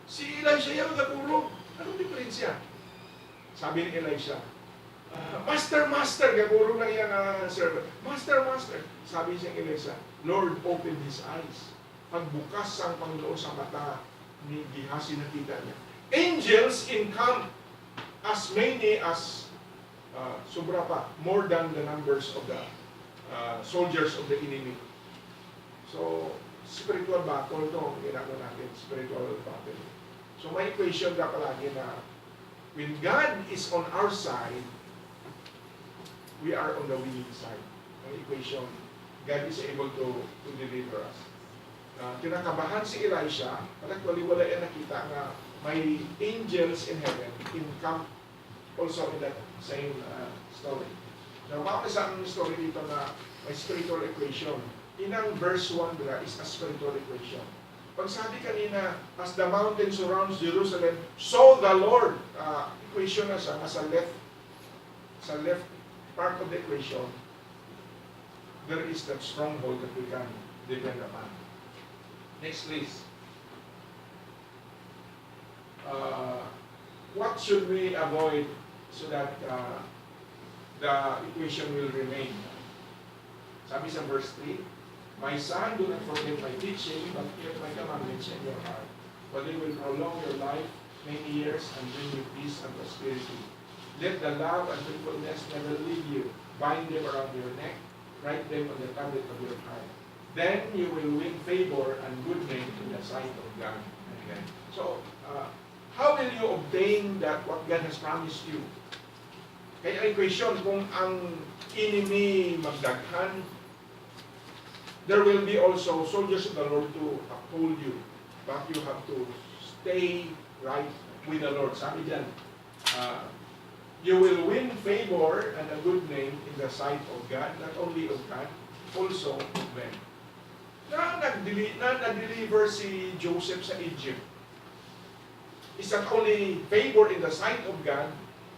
Si Elisha yung nagpuro. Anong diferensya? Sabi ni Elisha, Master, Master, gaguro na iyang servant. Master, Master. Sabi siya ni Elisha, Lord, open his eyes. Pagbukas ang Panginoon sa mata ni Gehazi, nakita niya. Angels in camp as many as, sobra pa, more than the numbers of the soldiers of the enemy. So, spiritual battle to, ginagawa natin, spiritual battle. So, may equation ka palagi na when God is on our side, we are on the winning side. May equation, God is able to deliver us. Kinakabahan si Elisha, actually wala yan nakita na may angels in heaven, in camp, also in that same story. Now, bakit isang story dito na may spiritual equation? Inang verse 1 nila is a spiritual equation. Pag sabi kanina, as the mountain surrounds Jerusalem, so the Lord, equation na siya, sa left part of the equation, there is that stronghold that we can depend upon. Next, please. What should we avoid so that the equation will remain? Sabi sa verse 3, My son, do not forget my teaching, but keep my commandments in your heart, for they will prolong your life many years and bring you peace and prosperity. Let the love and faithfulness never leave you. Bind them around your neck, write them on the tablet of your heart. Then you will win favor and good name in the sight of God. Okay. So, how will you obtain that what God has promised you? Kaya ang question, kung ang enemy magdaghan, there will be also soldiers of the Lord to uphold you. But you have to stay right with the Lord. Sabi dyan, you will win favor and a good name in the sight of God, not only of God, also of men. Nag-deliver si Joseph sa Egypt. Is not only favor in the sight of God.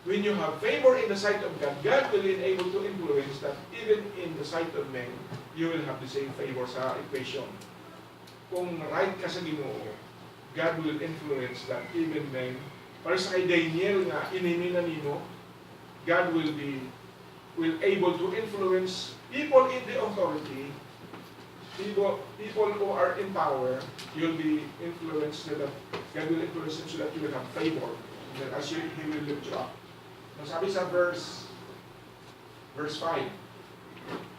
When you have favor in the sight of God, God will be able to influence that even in the sight of men, you will have the same favor sa equation. Kung right ka sa Ginoo, God will influence that even men. Para sa kay Daniel nga, inimi na nino, God will able to influence people in the authority, people who are in power. You'll be influenced so that God will influence them so that you will have favor. And then as He will lift you up. Sabi sa verse 5,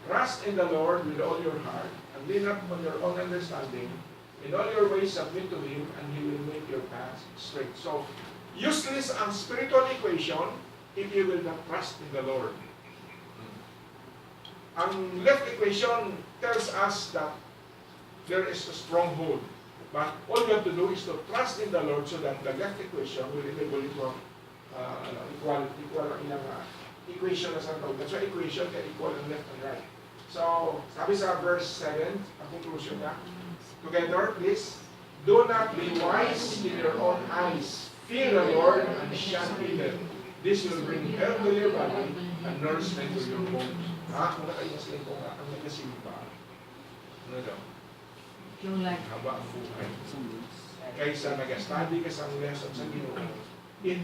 Trust in the Lord with all your heart, and lean not on your own understanding. In all your ways submit to Him, and He will make your path straight. So, useless ang spiritual equation if you will not trust in the Lord. Ang left equation tells us that there is a stronghold. But all you have to do is to trust in the Lord so that the left equation will enable you to equal ang ilang equation na sa tawag. That's why equation can equal ang left and right. So, sabi sa verse 7, ang conclusion niya, together, please, do not be wise in your own eyes. Fear the Lord and shun evil. This will bring health to your body and nourishment to your bones. Kung nakaingasin ko nga, ang nagkasimba, ano daw? Yung like, Haba ang buhay. Kaysa nag-study ka sa lesson sa Ginoo, it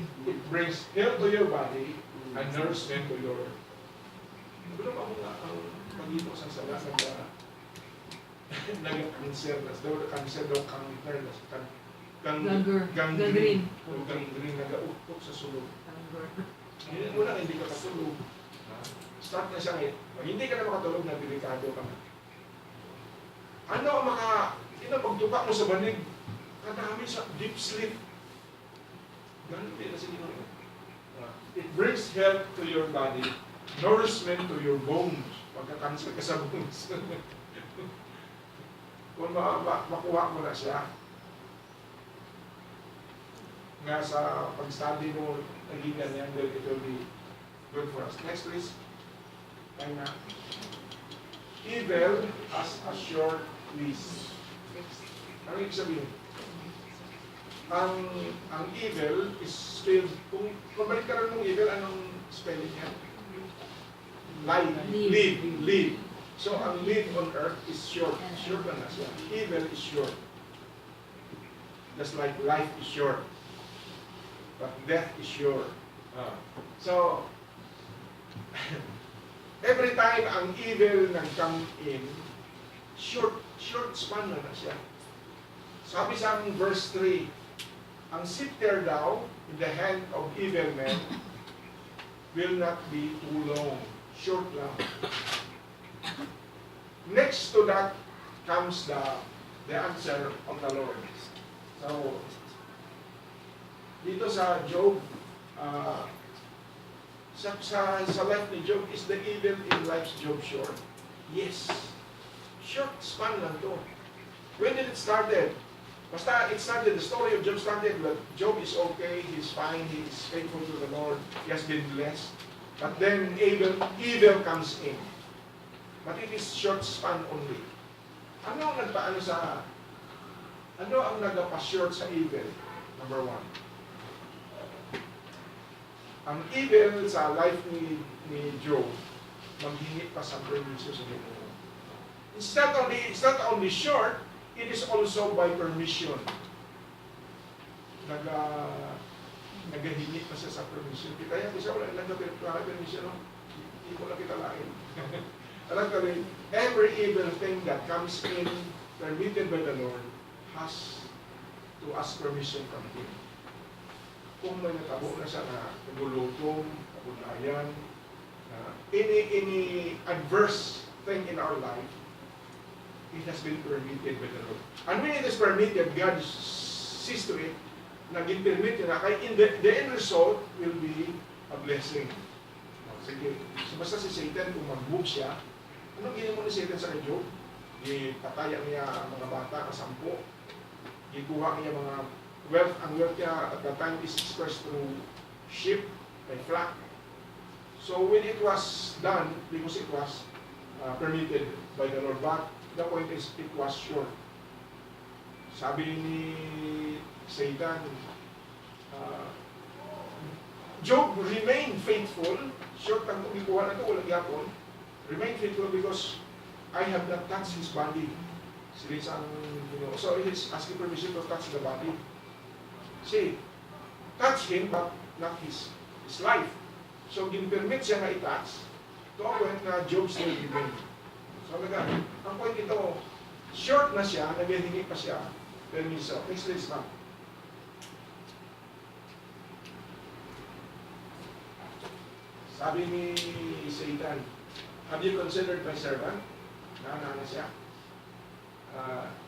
brings health to your body and nourishment to your... Pero ako nga, ang pag-ito sa sala, nag-cancer, cancer daw, gangrene, nag-autok sa sulog. Hindi mo lang, hindi ka katulog. Start na siya ngayon. Pag hindi ka na makatulog, na delikado ka na. Ano ang pagtupa mo sa banig? Kadami sa deep sleep. Ganun din na sige. It brings health to your body, nourishment to your bones. Pagka-cancer ka sa bones. Kung makuha mo na siya, nga sa pag-study mo, naging ganyan, it will be good for us. Next, please. Time na. Evil has a short leash. Ano ibig sabihin? Ang evil is spelled, kung balik ka rin ng evil, anong spelling niya? Live. So, ang live on earth is short. Short na siya. Evil is short. Just like life is short, but death is sure. So, every time ang evil nag-come in, short span na siya. Sabi sa verse 3, ang scepter daw in the hand of evil men will not be too long. Short lang. Next to that comes the answer of the Lord. So, dito sa Job, sa life ni Job, is the evil in life's Job short? Yes. Short span lang to. When did it started? Basta it started, the story of Job started, but Job is okay, he's fine, he's faithful to the Lord, he has been blessed. But then evil comes in. But it is short span only. Ano ang nagpa-short sa evil? Number one. Ang evil sa life ni Job, maghingi pa sa permission sa Ginoo. It's not only short, it is also by permission. Nagahingi pa siya sa permission. Kita yan, isa wala lang permission, no? Hindi ko lang kita lain. Alam ka rin, every evil thing that comes in, permitted by the Lord, has to ask permission from Him. Kung may natabo na siya na nagulutom, kabulayan, any adverse thing in our life, it has been permitted by the Lord. And when it is permitted, God sees to it, naging permitted na, kaya the end result will be a blessing. Sige, so basta si Satan, kung mag-move siya, anong ginawa ni Satan sa Job? Ipataya niya ang mga bata, kasampo. Ikuha niya mga wealth. Ang wealth niya at that time is expressed through sheep and flock. So when it was done, because it was permitted by the Lord, but the point is, it was short. Sabi ni Satan, Job remained faithful. Short ang ikuha na ito, walang yapon. Remain faithful because I have not touched his body. So he's asking permission to touch the body. See, touch him but not his life. So gin-permit siya na i-touch to a point na Job still remain. So ang point ito, short na siya, naghihingi pa siya, permission. Next list na. Sabi ni Satan, have you considered my servant? Na siya.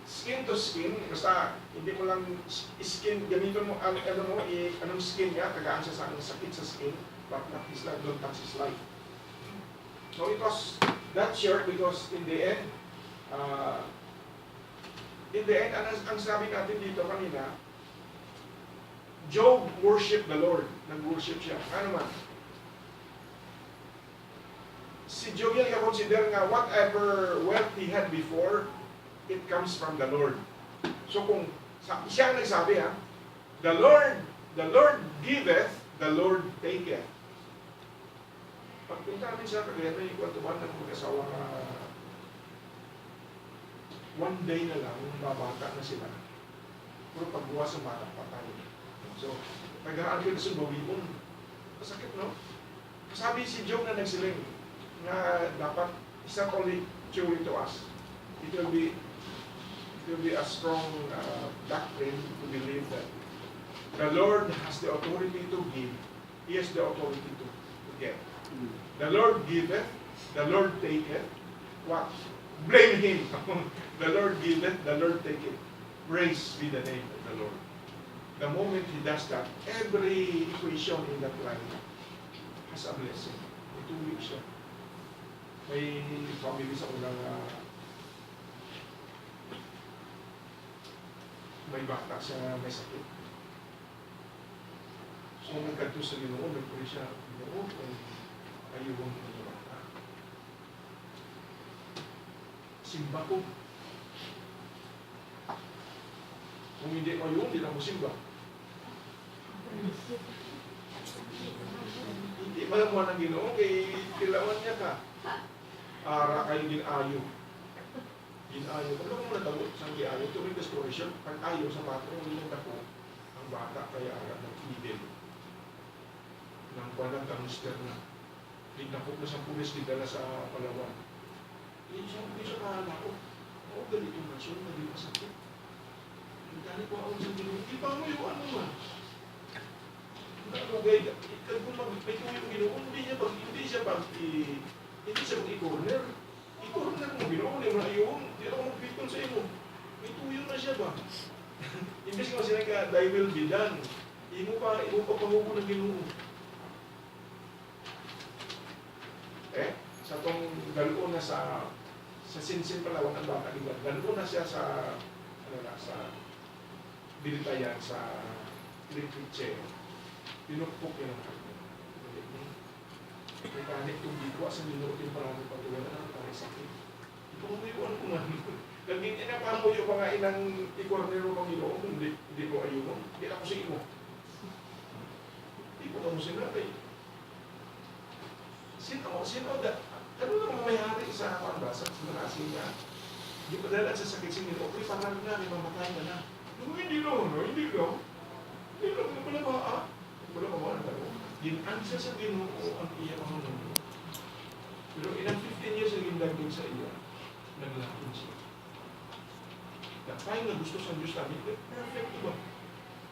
Skin to skin, basta hindi mo lang skin, gamitin mo, anong skin niya, tagaan siya sa sakit sa skin, but not his life, don't touch his life. So it was that short because in the end, ang sabi natin dito kanina, Job worshiped the Lord. Nag-worship siya. Ano man? Si Job yan consider nga whatever wealth he had before, it comes from the Lord. So kung siya ang nagsabi the Lord giveth, the Lord taketh. Pagpunta namin sa Cagayan, may kwantuhan ng mag-asawa one day na lang, babata na sila. Puro pagbuwas sa bata patay. So, tagaan ko na sa bawion. Masakit, no? Sabi si Job na nagsiling, na dapat, it's not only theory to us. It will be a strong doctrine to believe that the Lord has the authority to give. He has the authority to get. The Lord giveth, the Lord taketh. What? Blame Him. The Lord giveth, the Lord taketh. Praise be the name of the Lord. The moment He does that, every equation in that line has a blessing. Ituloy siya. May family sa unang may bata siya may sakit. So nagkanto sa Ginoo, nagpuri siya, Ginoo, ayuhon ko yung bata. Simba ko. Kung hindi mo yun, hindi na mo simba. Hindi ba mo ng Ginoo, kay kilawan niya ka. Ara kayo ginayo. Ginayo. Kung mo natawag sa ginayo, tuwing restoration, pag ayaw sa mato, hindi mo tako. kaya nag-idil ng walang gangster na dinakot na sa pulis, dinala sa Palawan. Hindi siya kahala ko. Oo, galit yung nasyon, naging masakit. Dali ko ako sa Ginoo, di pa mo yung ano man. Nalugay, kung may yung Ginoo, hindi siya mag-i-corner. I-corner mo, Ginoo, yung rayon, di ako mag-pitol sa iyo. May tuyo na siya ba? Imbes nga sila ka, thy will be done. Imo pa pahubo ng Ginoo. Sa tong galo na sa Sinsin Palawan ang bata diba? Galo na siya sa Bilitayan, sa Tripiche. Pinukpok niya ng kanya. Mekanik yung bigwa sa minuto yung parang patuwa na parang sakit. Ito mo yung ko man. Laging inapamo yung mga inang ikornero ng Ginoo, hindi ko ayun. Hindi ako sa imo. Hindi ko kamo sinatay. Sino da? Ano nang may-ari sa sa Manasi niya? Hindi pa dala sa sakit si Ginoo. Okay, parang na, may mamatay na na. Hindi lang. Wala ba? Wala ba mga nagano? Ginansa sa Ginoo ang iya mga pero ilang 15 years ang ginagin sa iya, naglakon siya. Tayo nga gusto sa Diyos namin, perfect ba?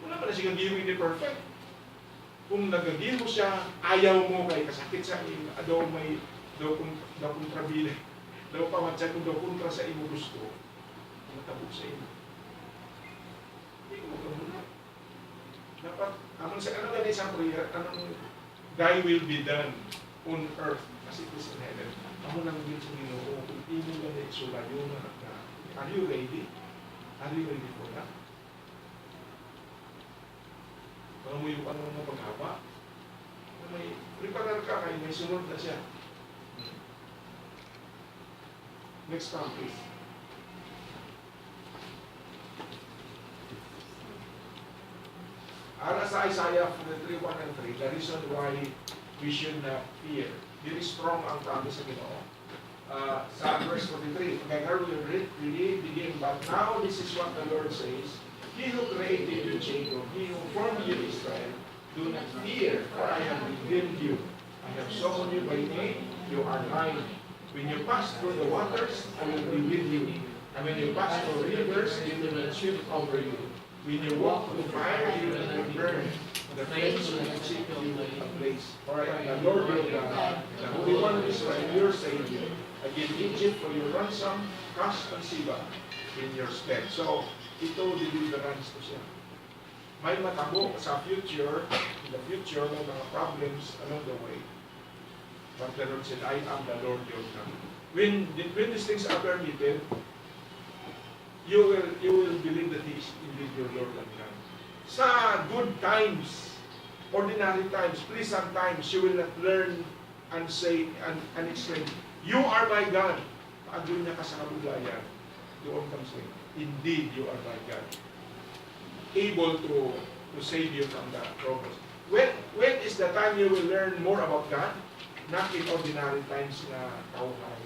Wala pa na siya gagawin hindi perfect. Kung nagagin mo siya, ayaw mo kay kasakit sa iyo, daw kontrabile, daw pamatsa kung daw kontra sa imo gusto, matabog sa imo. Hindi mo kamuna. Dapat, anong sa prayer, anong thy will be done on earth as it is in heaven. Ako nang din sa Ginoo, kung hindi mo na iksulayo na are you ready? Are you ready for that? Mga mo yung ano mo paghaba, may preparar ka kayo, may sunod na siya. Next time, please. Ara sa Isaiah 43:1 and 3, the reason why we should not fear. Very strong ang promise sa Ginoo. Sa verse 43, we really begin, but now this is what the Lord says, He who created you, Jacob, He who formed you, Israel, do not fear, for I have redeemed you. I have chosen you by name, you are mine. When you pass through the waters, I will be with you. And when you pass through rivers, they will not sweep over you. When you walk through fire, you will not burn. The flames will not set you ablaze. For I am the Lord your God, the Holy One of Israel, your Savior. I give Egypt for your ransom, Cush and Seba in your stead. So, ito deliverance ko siya. May matabo sa future, in the future, ng mga problems along the way. But the Lord said, I am the Lord your God. When these things are permitted, you will believe that He is indeed your Lord and God. Sa good times, ordinary times, pleasant times, you will not learn and say and exclaim, you are my God. Pag-agul niya ka sa kabulayan, doon kang say, indeed you are my God. Able to save you from the troubles. When is the time you will learn more about God? Not in ordinary times na kauhay,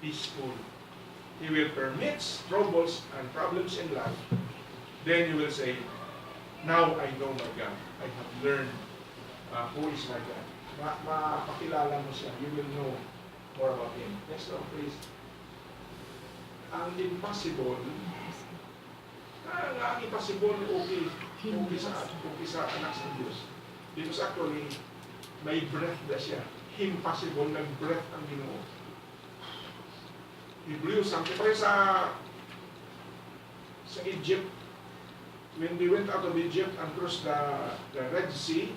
peaceful. He will permit troubles and problems in life. Then you will say, now I know my God. I have learned who is my God. Mapakilala mo siya. You will know more about Him. Next one, please. Ang impossible, ang impossible, okay sa anak ng Diyos. Because actually, may breath na siya. Impossible, nag-breath ang Ginoo. Hebrews, ang kipare sa Egypt, when they went out of Egypt and crossed the Red Sea,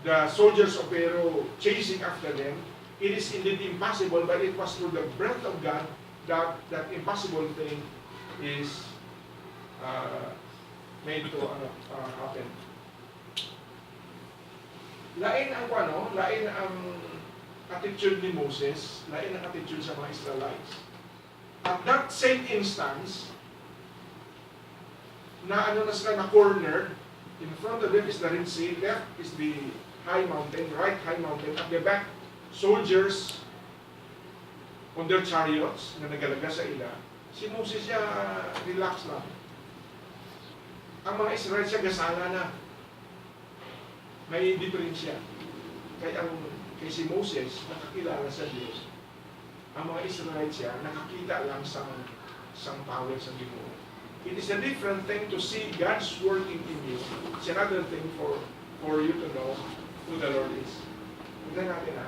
the soldiers of Pharaoh chasing after them, it is indeed impossible, but it was through the breath of God that impossible thing is made to happen. Lain ang attitude ni Moses, lain ang attitude sa mga Israelites. At that same instance, na cornered, in front of them is the Red Sea, left is the high mountain, right high mountain, at the back, soldiers on their chariots na nagalaga sa ila. Si Moses siya, relax lang. Ang mga Israel siya gasala na. May diferensya. Kay si Moses, nakakilala sa Diyos. Ang mga Israel siya, nakakita lang sa power sa Ginoo. It is a different thing to see God's working in you. It's another thing for you to know who the Lord is. Tignan natin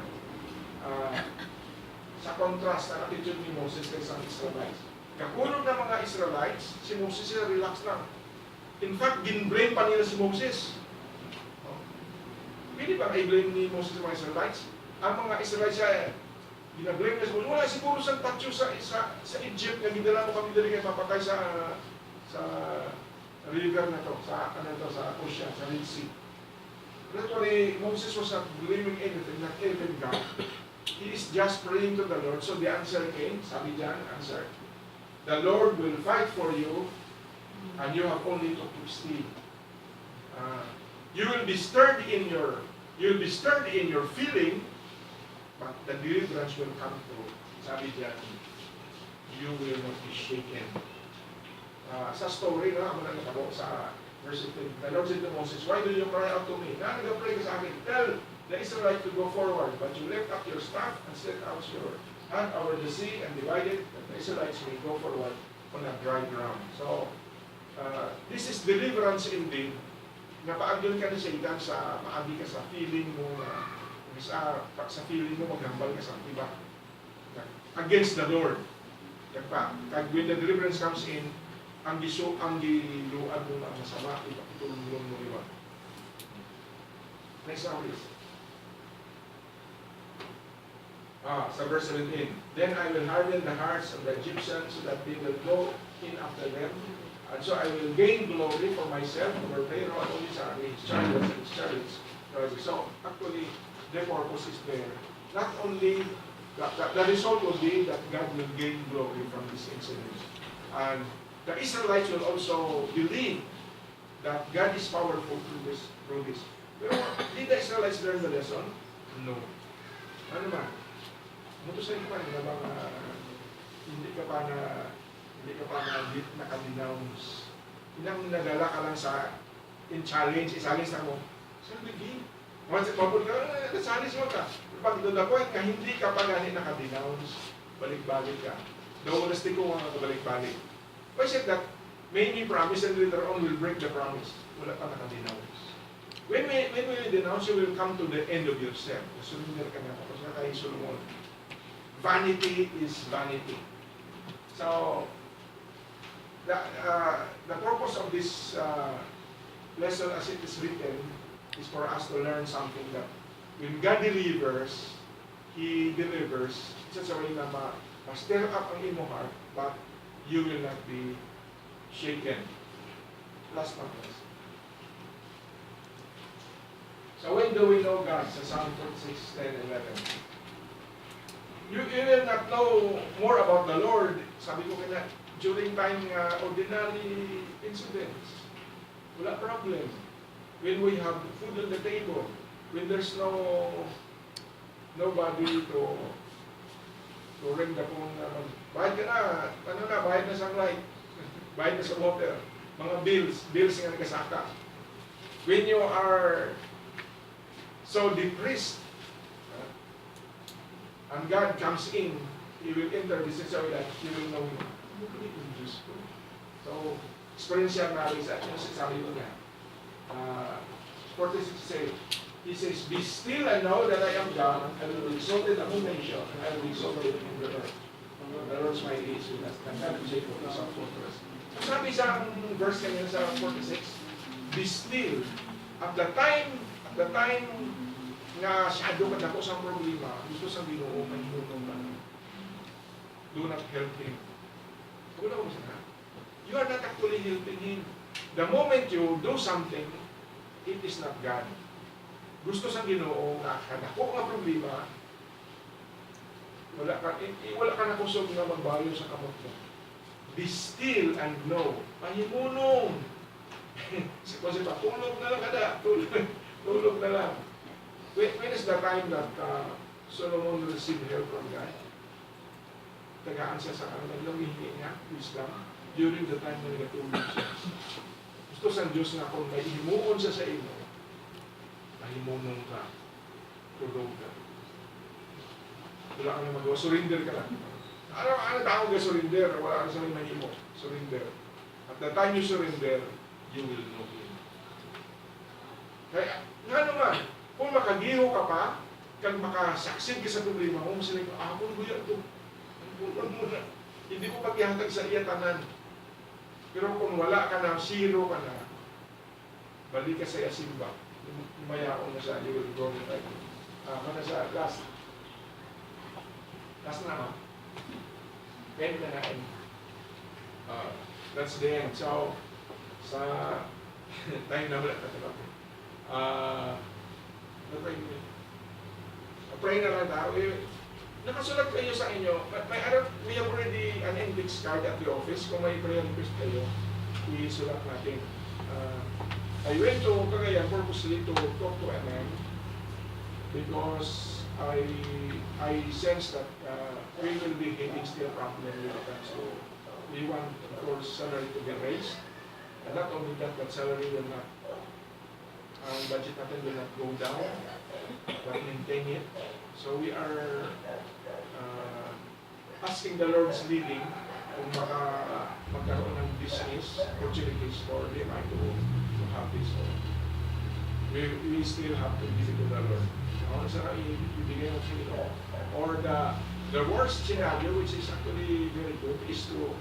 sa contrast ng attitude ni Moses kay sa Israelites. Kakulog ng mga Israelites, si Moses sila relax lang. In fact, gin-blame pa nila si Moses. Pwede ba i-blame ni Moses mga Israelites? Ang mga Israelites siya, gina-blame nila si Moses. Wala siguro sa tatyo sa Egypt na gidala mo kami dali kayo mapatay sa river na to, sa ocean, sa Red Sea. Literally, Moses was not blaming anything, not even God. He is just praying to the Lord. So the answer came, sabi diyan, answer. The Lord will fight for you, and you have only to keep still. You will be stirred in your feeling, but the deliverance will come through. Sabi diyan, you will not be shaken. Sa story na ako nakatabo sa verse 15, the Lord said to Moses, why do you cry out to me? Na nag-pray ka sa akin, tell the Israelites to go forward, but you lift up your staff and set out your hand over the sea and divide it, that the Israelites may go forward on a dry ground. So, this is deliverance indeed. Napaagyon ka na sa ilan sa maagi ka sa feeling mo, sa feeling mo maghambal ka sa iba. Against the Lord. When the deliverance comes in, ang giluan mo na masama, ipakitulong mo iba. Next one please. Sa verse 17. Then I will harden the hearts of the Egyptians so that they will go in after them. And so I will gain glory for myself over Pharaoh and all his army, his chariots and his chariots. So actually, the purpose is there. Not only, the result will be that God will gain glory from this incident. And the Israelites will also believe that God is powerful through this. Pero, did the Israelites learn the lesson? No. Ano ba? Mutusin ko pa, hindi ka pa nakadenounce. Inang nadala ka lang in challenge, challenge na mo. So, begin. Once mapun ka, challenge mo ka. Pag to the point na hindi ka pa gani nakadenounce, balik-balik ka. Daw mo ko mga balik-balik. Why is it that maybe promise and later on will break the promise? Wala pa nakadenounce. When we denounce, you will come to the end of yourself. Surrender ka na. Tapos na tayo Solomon. Vanity is vanity. So, the purpose of this lesson as it is written is for us to learn something that when God delivers, He delivers in such a way na ma-stir up ang imo heart, but you will not be shaken. Last one, please. So when do we know God? Sa Psalm 46, 10, 11. You will not know more about the Lord. Sabi ko kaya, during time ordinary incidents, wala problem. When we have food on the table, when there's nobody to ring the phone na bayad ka na, bayad na sa light, bayad na sa water, mga bills nga nagkasaka. When you are so depressed, and God comes in, He will enter this so that He will know you. So, experience yan namin sa sabi ko niya. 46 say, He says, be still and know that I am God, I will be exalted among nations, and I will be exalted in the earth. The Lord's mighty is with us, and God will Jacob is our fortress. Sabi sa verse kanina sa 46, be still. At the time nga shadow ka dako sa problema, gusto sa Ginoo mahihunong lang. Do not help him. Wala ko siya. You are not actually helping him. The moment you do something, it is not God. Gusto sa Ginoo nga kadako nga problema, wala ka na kusog nga magbayo sa kamot mo. Be still and know. Pahimunong. Kasi tulog na lang kada. Tulog na lang. When is the time that Solomon received help from God? Tagaan siya sa kanila, hihingi niya, wisdom, during the time na nagtulog siya. Gusto sa Diyos nga kung may himuon siya sa imo, mahimunon ka, tulog ka. Wala ka na magawa, surrender ka lang. Ano tawag ka surrender? Wala ka sa may mahimo. Surrender. At the time you surrender, you will know Him. Kaya, nga naman, kung makagiho ka pa, kag makasaksin ka sa problema mo, sila ko, ako buya ito. Ang muna. Hindi ko paghihatag sa iya tanan. Pero kung wala ka na, zero ka na, balik ka sa iya simba. Mayaon na siya, you will go with it. Mana sa last. Last na, ma'am. End na na end. That's the end. So, sa time na wala tatapos. Pray na lang tayo. Nakasulat kayo sa inyo. We have already an index card at the office. Kung may prayer request kayo, isulat natin. I went to Cagayan purposely to talk to MM because I sense that we will be hitting still problem with that. So we want, of course, salary to be raised. And not only that, but salary will not, ang budget natin will not go down, but maintain it. So we are asking the Lord's leading kung magkaroon ng business opportunities for them to have this. So we still have to give it to the Lord. Ano sa ibigay mo sa ito? Or the worst scenario, which is actually very good, is to,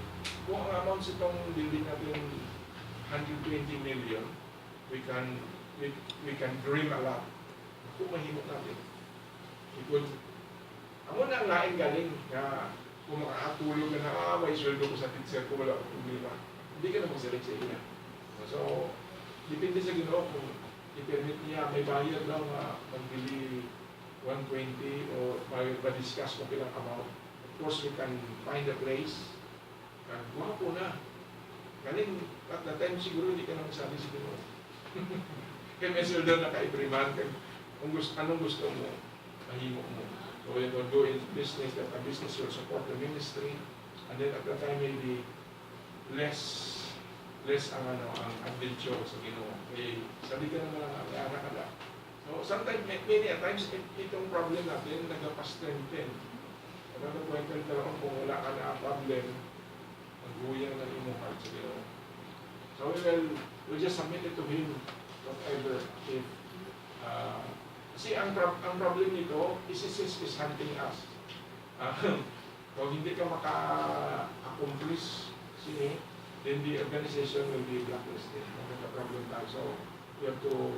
kung ang amounts itong building natin 120 million, we can dream a lot. Kung mahimok natin. Because, amo na ang laing galing na kung makakatulog ka na, may sweldo ko sa teacher ko, wala akong problema. Hindi ka na magsalit sa iya. So, depende sa Ginoo kung i-permit niya, may bayad lang magbili 120 o ma-discuss kung ilang amount. Of course, we can find a place. Guwapo na. Galing, at that time siguro hindi ka na magsabi sa Ginoo. Kaya may sweldo na ka-every month. Anong gusto mo, mahimo mo. So you will go in business, that a business will support the ministry, and then at that time maybe less ang adventure sa Ginoo. Eh, sabi ka naman ang anak ka lang. So sometimes, many a times, itong problem natin, nagpa-strengthen. Nagpa-strengthen talagang kung wala ka na problem, mag-uyang ng imong heart sa Ginoo. So we'll just submit it to Him, whatever, if kasi ang problem nito, ISIS is hunting us. Kung hindi ka maka-accomplish then the organization will be blacklisted. Maganda problem tayo. So, we have to